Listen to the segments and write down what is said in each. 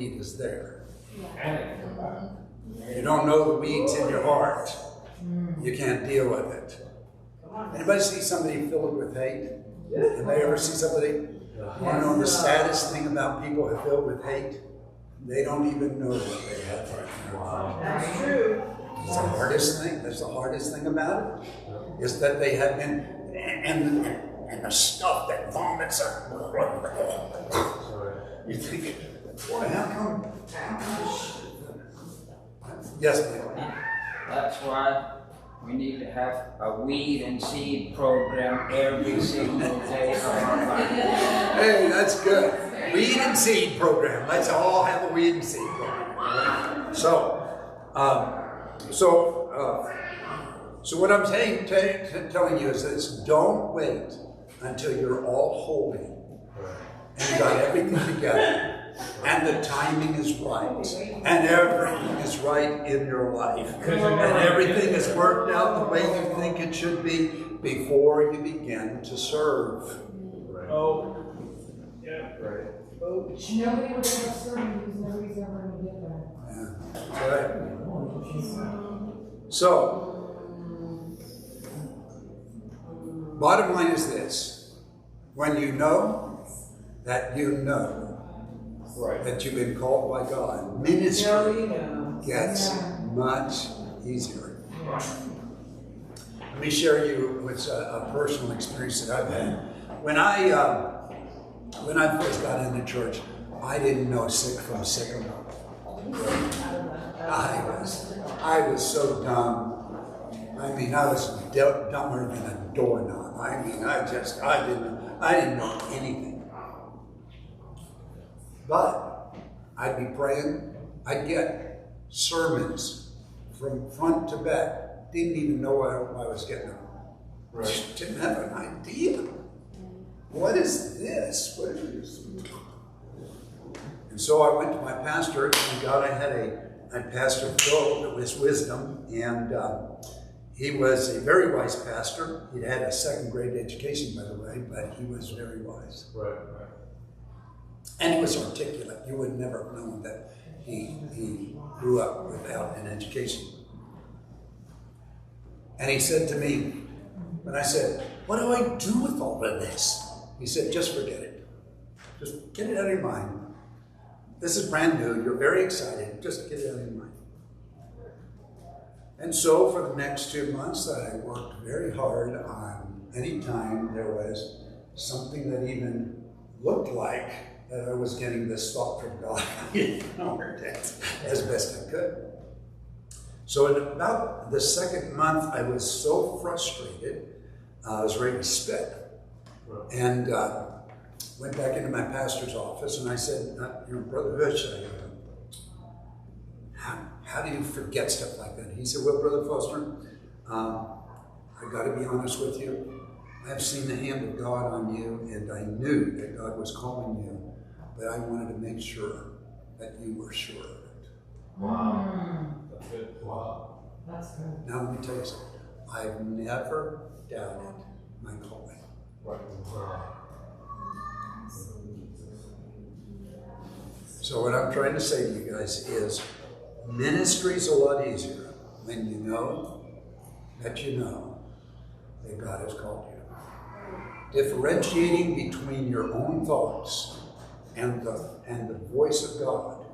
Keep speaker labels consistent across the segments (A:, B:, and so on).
A: weed is there.
B: Yeah.
A: You don't know the weeds in your heart. You can't deal with it. Anybody see somebody filled with hate? Anybody ever see somebody? You want to know the saddest thing about people who are filled with hate? They don't even know what they have right now.
C: That's true.
A: It's the hardest thing. That's the hardest thing about it. Is that they have been, and the stuff that vomits are. You think, boy, how come? Yes, ma'am.
D: That's why we need to have a weed and seed program every single day of our life.
A: Hey, that's good. Weed and seed program. Let's all have a weed and seed program. So what I'm telling you is this: don't wait until you're all holy and got everything together. And the timing is right. And everything is right in your life. And everything is worked out the way you think it should be before you begin to serve.
B: Oh, yeah, right.
C: Nobody would ever serve you because nobody's ever going to get there.
A: Yeah, that's right. So, bottom line is this. When you know that you know that you've been called by God, ministry gets much easier. Let me share you with a personal experience that I've had. When I first got into church, I didn't know sick from sycamore. I was so dumb. I mean, I was dumber than a doorknob. I mean, I didn't know anything. But I'd be praying, I'd get sermons from front to back. Didn't even know what I was getting them. Right. Didn't have an idea. What is this? What is this? And so I went to my pastor, and God, I had Pastor Phil with wisdom, and he was a very wise pastor. He'd had a second grade education, by the way, but he was very wise.
B: Right.
A: And he was articulate. You would never have known that he grew up without an education. And he said to me, when I said, what do I do with all of this? He said, just forget it. Just get it out of your mind. This is brand new. You're very excited. Just get it out of your mind. And so for the next 2 months, I worked very hard on any time there was something that even looked like that I was getting this thought from God. I ignored it as best I could. So in about the second month, I was so frustrated, I was ready to spit. And went back into my pastor's office, and I said, Brother Hutch, how do you forget stuff like that? He said, well, Brother Foster, I got to be honest with you. I've seen the hand of God on you, and I knew that God was calling you. But I wanted to make sure that you were sure of it.
B: Wow. That's good. Wow.
C: That's good.
A: Now let me tell you something. I've never doubted my calling.
B: Right.
A: So what I'm trying to say to you guys is ministry's a lot easier when you know that God has called you. Differentiating between your own thoughts and the voice of God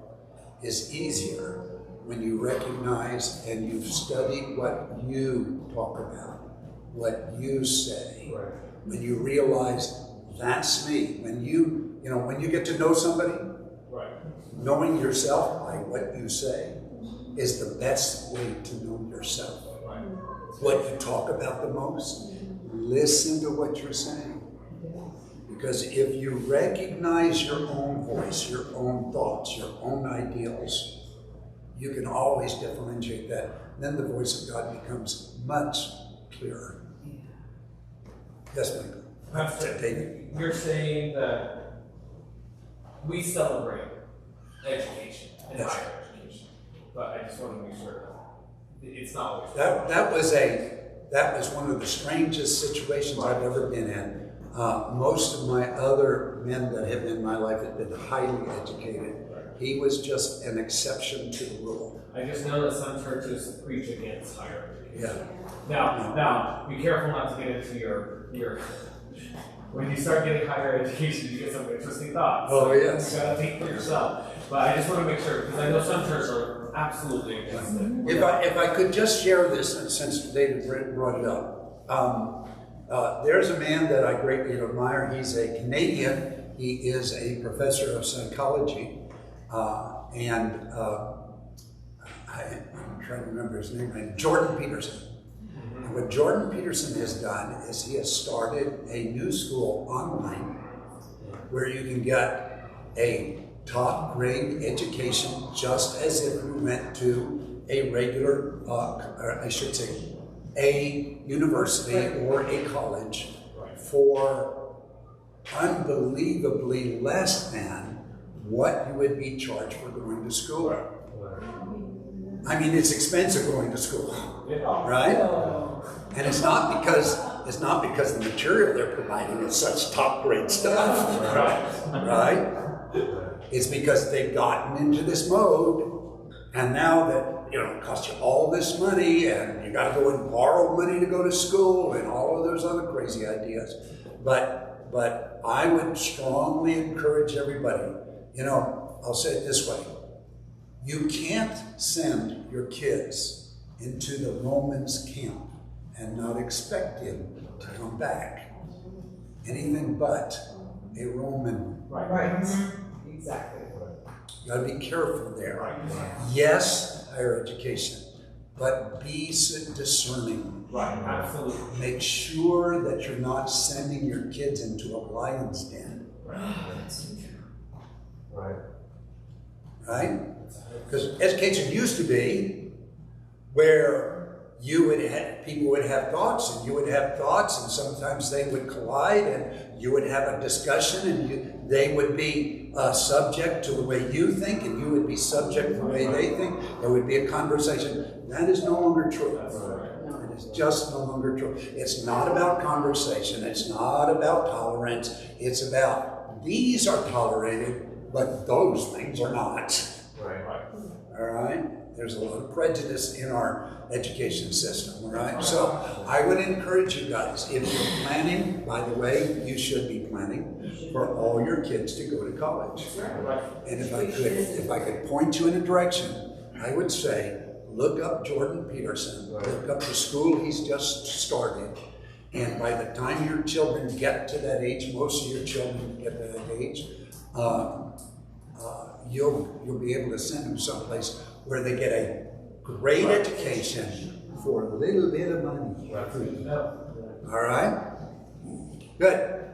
A: is easier when you recognize and you've studied what you talk about, what you say. Right. When you realize that's me. When you get to know somebody, right. Knowing yourself by what you say is the best way to know yourself. Right. What you talk about the most, listen to what you're saying. Because if you recognize your own voice, your own thoughts, your own ideals, you can always differentiate that. Then the voice of God becomes much clearer. Yes, Michael.
E: Pastor, you're saying that we celebrate education and higher education, but I just want to make sure it's not always
A: that was one of the strangest situations I've ever been in. Most of my other men that have been in my life have been highly educated. He was just an exception to the rule.
E: I just know that some churches preach against higher education.
A: Yeah.
E: Now, be careful not to get into your when you start getting higher education, you get some interesting thoughts.
A: Oh, yes.
E: You gotta think for yourself. But I just want to make sure, because I know some churches are absolutely against it.
A: If I could just share this, and since David brought it up, there's a man that I greatly admire. He's a Canadian. He is a professor of psychology, and I'm trying to remember his name. Jordan Peterson. And what Jordan Peterson has done is he has started a new school online where you can get a top grade education just as if you went to a regular, or I should say, a university or a college for unbelievably less than what you would be charged for going to school. I mean, it's expensive going to school, right? And it's not because the material they're providing is such top grade stuff, right? It's because they've gotten into this mode, and now that it costs you all this money, and you got to go and borrow money to go to school, and all of those other crazy ideas. But I would strongly encourage everybody. I'll say it this way: you can't send your kids into the Romans camp and not expect him to come back anything but a Roman.
F: Right. Exactly.
A: You got to be careful there. Yes, higher education, but be discerning.
E: Right, absolutely.
A: Make sure that you're not sending your kids into a lion's den. Right? Because education used to be where people would have thoughts, and you would have thoughts, and sometimes they would collide, and you would have a discussion, and they would be subject to the way you think, and you would be subject to the way they think. There would be a conversation. That is no longer true. It is just no longer true. It's not about conversation. It's not about tolerance. It's about these are tolerated, but those things are not. All right? There's a lot of prejudice in our education system, all right? So I would encourage you guys, if you're planning, by the way, you should be planning for all your kids to go to college. And if I could point you in a direction, I would say, look up Jordan Peterson, look up the school he's just started, and by the time your children get to that age, most of your children get to that age, you'll be able to send them someplace where they get a great education for a little bit of money. All right? Good.